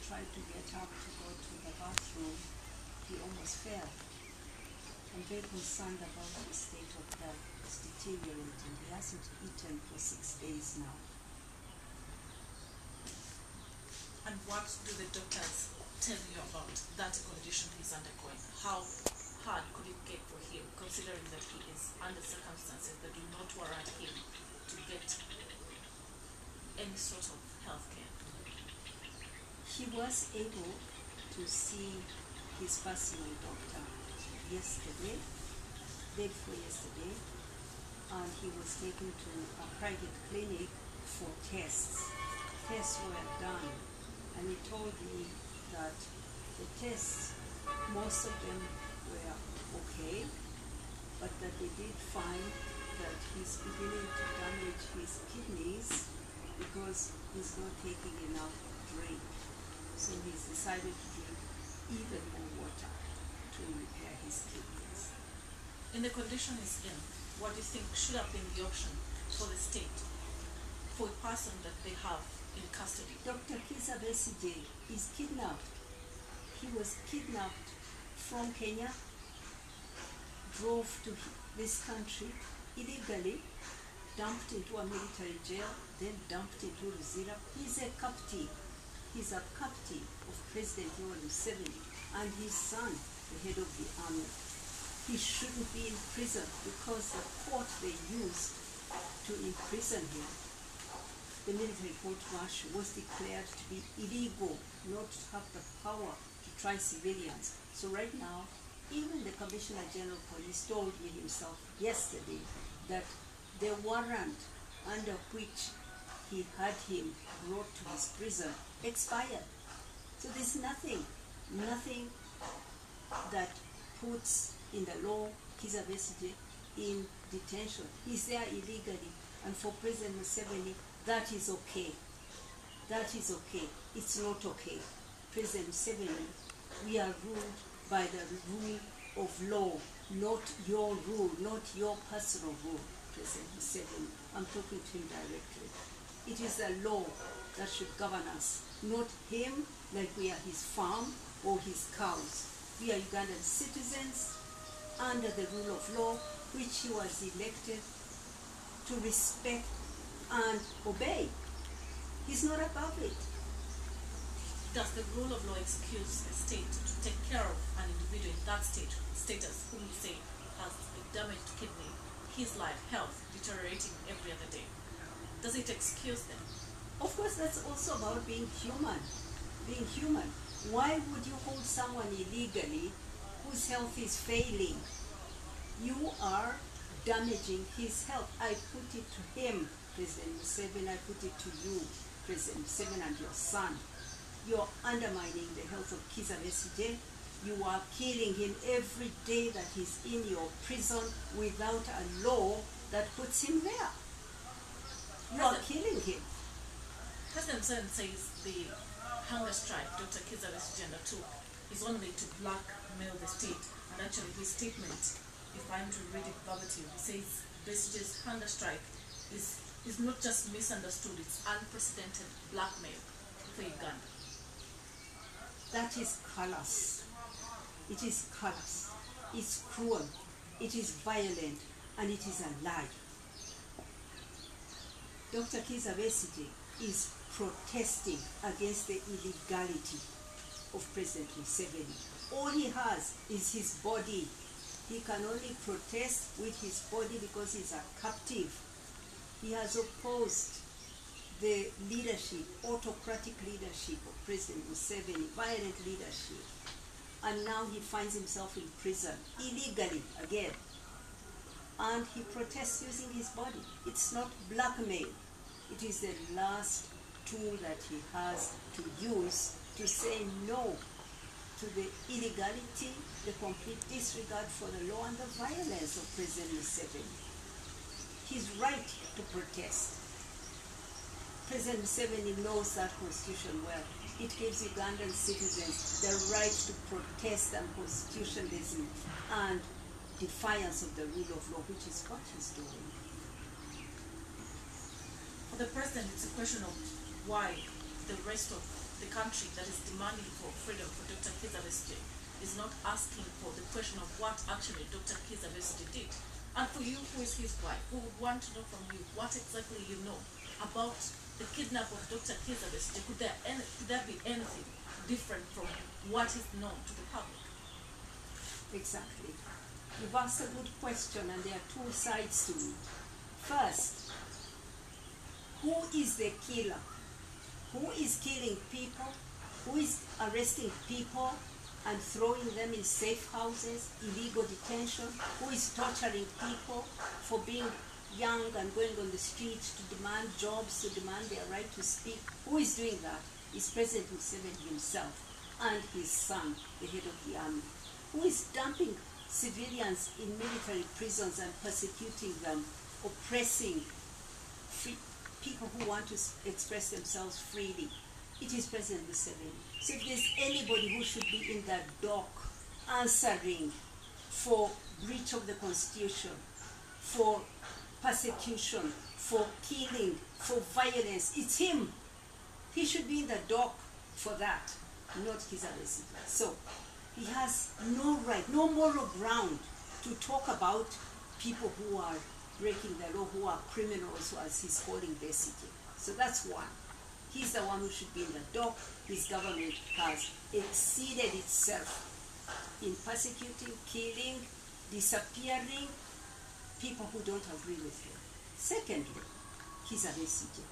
tried to get up to go to the bathroom, he almost fell. I'm very concerned about the state of health. It's deteriorating. He hasn't eaten for 6 days now. And what do the doctors tell you about that condition he's undergoing? How hard could it get for him, considering that he is under circumstances that do not warrant him to get any sort of health care? He was able to see his personal doctor yesterday, day before yesterday, and he was taken to a private clinic for tests. Tests were done, and he told me that the tests, most of them were okay, but that they did find that he's beginning to damage his kidneys because he's not taking enough drink. So he's decided to drink even more water to repair his kidneys. In the condition he's in, what do you think should have been the option for the state, for a person that they have in custody? Dr. Kizza Besigye is kidnapped. He was kidnapped from Kenya, drove to this country illegally, dumped into a military jail, then dumped into Ruzira. He's a captive. He's a captive of President MUSEVENI and his son, the head of the army. He shouldn't be in prison because the court they used to imprison him, the military court martial, was declared to be illegal, not to have the power to try civilians. So right now, even the Commissioner General of Police told me himself yesterday that the warrant under which he had him brought to his prison expired. So there's nothing that puts in the law Kizza Besigye in detention. He's there illegally, and for President MUSEVENI, that is okay. That is okay. It's not okay. President MUSEVENI, we are ruled by the rule of law, not your rule, not your personal rule, President MUSEVENI. I'm talking to him directly. It is the law that should govern us, not him like we are his farm or his cows. We are Ugandan citizens under the rule of law, which he was elected to respect and obey. He's not above it. Does the rule of law excuse a state to take care of an individual in that status, whom we say has a damaged kidney, his life, health deteriorating every other day? Does it excuse them? Of course, that's also about being human. Being human. Why would you hold someone illegally whose health is failing? You are damaging his health. I put it to him, President MUSEVENI, I put it to you, President MUSEVENI, and your son. You're undermining the health of Kizza Besigye. You are killing him every day that he's in your prison without a law that puts him there. You are killing him. President MUSEVENI says the hunger strike Dr. Kizza Besigye undertook is only to blackmail the state. And actually his statement, if I'm to read it verbatim, he says Besigye's hunger strike is not just misunderstood, it's unprecedented blackmail for Uganda. That is callous. It is callous. It's cruel. It is violent. And it is a lie. Dr. Kizza Besigye is protesting against the illegality of President MUSEVENI. All he has is his body. He can only protest with his body because he's a captive. He has opposed the leadership, autocratic leadership of President MUSEVENI, violent leadership. And now he finds himself in prison, illegally again. And he protests using his body. It's not blackmail. It is the last tool that he has to use to say no to the illegality, the complete disregard for the law and the violence of President MUSEVENI. His right to protest. President MUSEVENI knows that constitution well. It gives Ugandan citizens the right to protest unconstitutionalism and defiance of the rule of law, which is what he's doing. For the president, it's a question of why the rest of the country that is demanding for freedom for Dr. Kizza Besigye is not asking for the question of what actually Dr. Kizza Besigye did. And for you, who is his wife, who would want to know from you what exactly you know about the kidnap of Dr. Kizza Besigye, could there be anything different from what is known to the public? Exactly. You've asked a good question, and there are two sides to it. First, who is the killer? Who is killing people? Who is arresting people and throwing them in safe houses, illegal detention? Who is torturing people for being young and going on the street to demand jobs, to demand their right to speak? Who is doing that? Is President Museveni himself and his son, the head of the army. Who is dumping civilians in military prisons and persecuting them, oppressing people who want to express themselves freely? It is President Museveni. So if there's anybody who should be in that dock answering for breach of the Constitution, for persecution, for killing, for violence, it's him. He should be in the dock for that, not Kizza Besigye. So he has no right, no moral ground to talk about people who are breaking the law, who are criminals, as he's calling Besigye. So that's one. He's the one who should be in the dock. His government has exceeded itself in persecuting, killing, disappearing people who don't agree with him. Secondly, Kizza Besigye,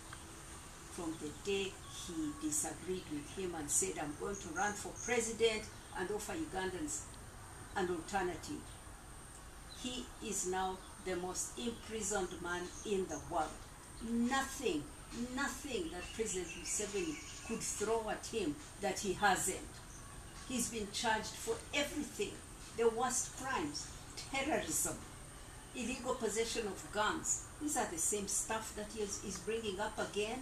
from the day he disagreed with him and said, I'm going to run for president and offer Ugandans an alternative, he is now the most imprisoned man in the world. Nothing that President Museveni could throw at him that he hasn't. He's been charged for everything, the worst crimes, terrorism, illegal possession of guns. These are the same stuff that he is bringing up again.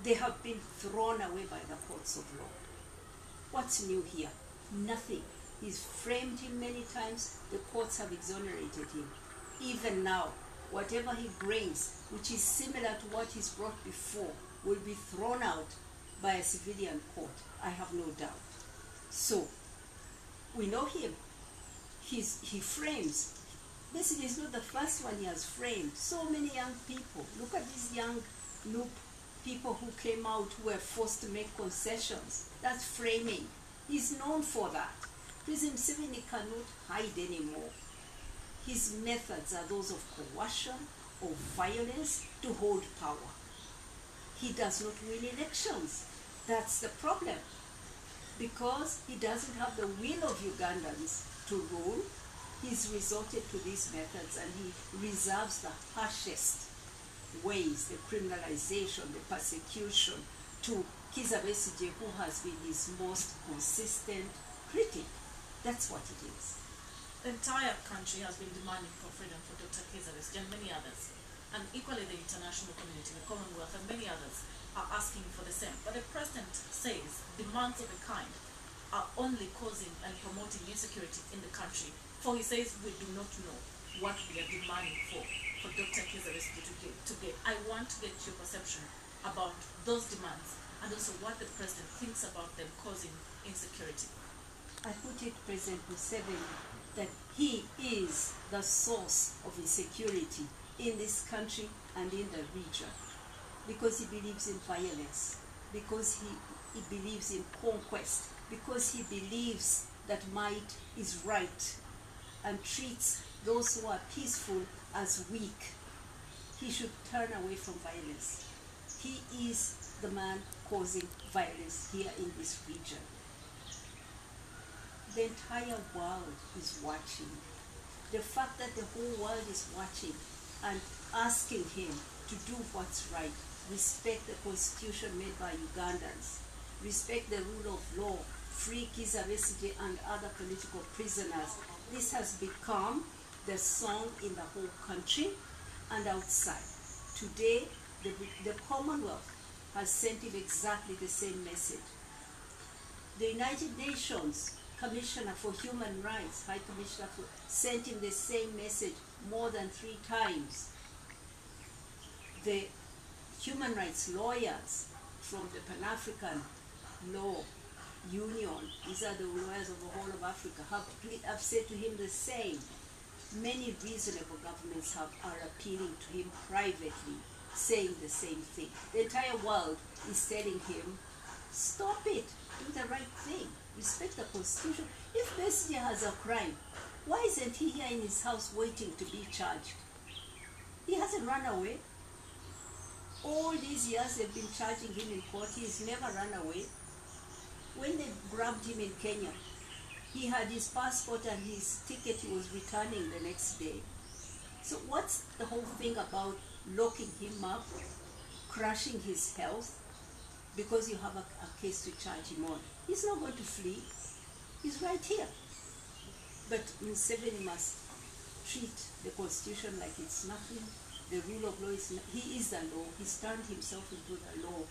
They have been thrown away by the courts of law. What's new here? Nothing. He's framed him many times. The courts have exonerated him. Even now, whatever he brings, which is similar to what he's brought before, will be thrown out by a civilian court. I have no doubt. So, we know him. He frames. Basically, he's not the first one he has framed. So many young people. Look at these young loop people who came out who were forced to make concessions. That's framing. He's known for that. President Museveni cannot hide anymore. His methods are those of coercion or violence to hold power. He does not win elections. That's the problem. Because he doesn't have the will of Ugandans to rule, he's resorted to these methods, and he reserves the harshest ways, the criminalization, the persecution, to Kizza Besigye, who has been his most consistent critic. That's what it is. The entire country has been demanding for freedom for Dr. Kizza Besigye and many others. And equally the international community, the Commonwealth, and many others are asking for the same. But the president says demands of a kind are only causing and promoting insecurity in the country. For he says we do not know what we are demanding for Dr. Kizza Besigye to get. I want to get your perception about those demands and also what the president thinks about them causing insecurity. I put it, President Museveni, that he is the source of insecurity in this country and in the region, because he believes in violence, because he believes in conquest, because he believes that might is right and treats those who are peaceful as weak. He should turn away from violence. He is the man causing violence here in this region. The entire world is watching. The fact that the whole world is watching and asking him to do what's right, respect the constitution made by Ugandans, respect the rule of law, free Kizza Besigye and other political prisoners. This has become the song in the whole country and outside. Today, the Commonwealth has sent him exactly the same message. The United Nations Commissioner for Human Rights, High Commissioner, sent him the same message more than 3 times. The human rights lawyers from the Pan-African law, union, these are the lawyers of the whole of Africa, have said to him the same. Many reasonable governments are appealing to him privately, saying the same thing. The entire world is telling him, stop it, do the right thing, respect the Constitution. If Besigye has a crime, why isn't he here in his house waiting to be charged? He hasn't run away. All these years they've been charging him in court, he's never run away. When they grabbed him in Kenya, he had his passport and his ticket he was returning the next day. So what's the whole thing about locking him up, crushing his health, because you have a case to charge him on? He's not going to flee. He's right here. But MUSEVENI must treat the Constitution like it's nothing. The rule of law is he is the law. He's turned himself into the law.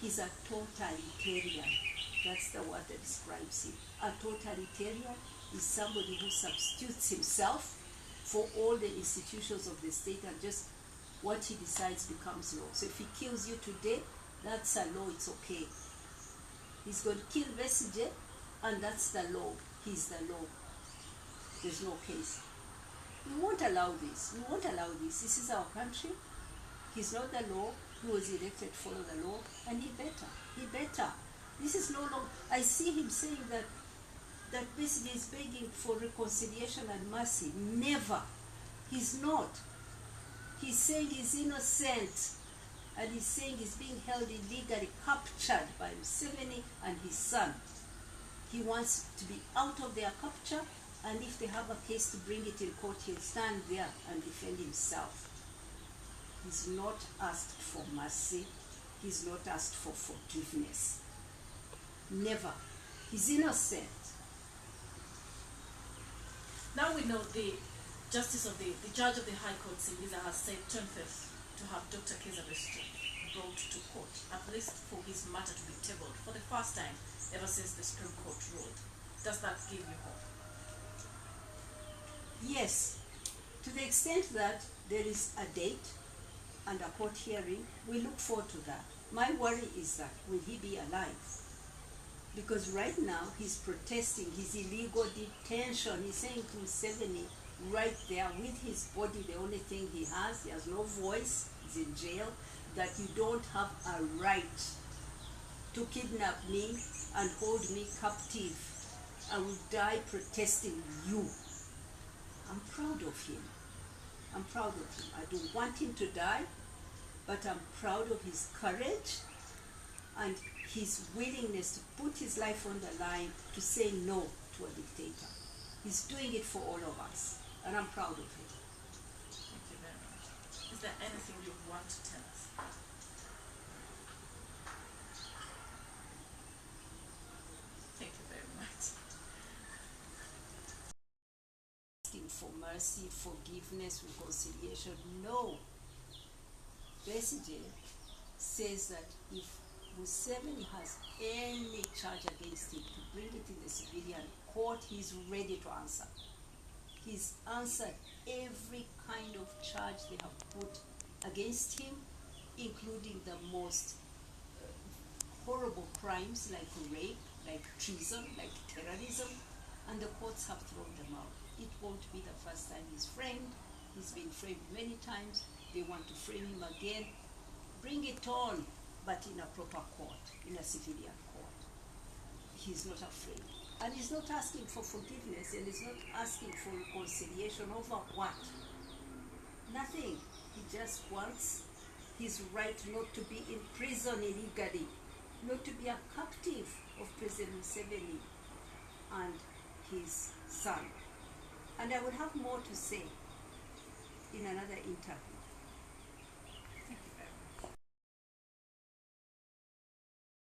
He's a totalitarian. That's the word that describes him. A totalitarian is somebody who substitutes himself for all the institutions of the state, and just what he decides becomes law. So if he kills you today, that's a law, it's okay. He's going to kill Besigye, and that's the law. He's the law. There's no case. We won't allow this. We won't allow this. This is our country. He's not the law. He was elected to follow the law, and he better. He better. This is no longer. I see him saying that Besigye is begging for reconciliation and mercy. Never. He's not. He's saying he's innocent, and he's saying he's being held illegally, captured by MUSEVENI and his son. He wants to be out of their capture, and if they have a case to bring it in court, he'll stand there and defend himself. He's not asked for mercy. He's not asked for forgiveness. Never. He's innocent. Now we know the justice of the judge of the High Court, Singiza, has said 25th to have Dr. Kizza Besigye brought to court, at least for his matter to be tabled for the first time ever since the Supreme Court ruled. Does that give you hope? Yes, to the extent that there is a date and a court hearing, we look forward to that. My worry is that, will he be alive? Because right now he's protesting his illegal detention. He's saying to MUSEVENI right there with his body, the only thing he has no voice, he's in jail, that you don't have a right to kidnap me and hold me captive. I will die protesting you. I'm proud of him. I'm proud of him. I don't want him to die, but I'm proud of his courage and his willingness to put his life on the line to say no to a dictator. He's doing it for all of us, and I'm proud of him. Thank you very much. Is there anything you want to tell us? Thank you very much. Asking for mercy, forgiveness, reconciliation. No. Besigye says that if MUSEVENI has any charge against him, to bring it in the civilian court, he's ready to answer. He's answered every kind of charge they have put against him, including the most horrible crimes like rape, like treason, like terrorism, and the courts have thrown them out. It won't be the first time he's framed. He's been framed many times. They want to frame him again. Bring it on, but in a proper court, in a civilian court. He's not afraid. And he's not asking for forgiveness, and he's not asking for reconciliation over what? Nothing. He just wants his right not to be in prison illegally, not to be a captive of President MUSEVENI and his son. And I will have more to say in another interview.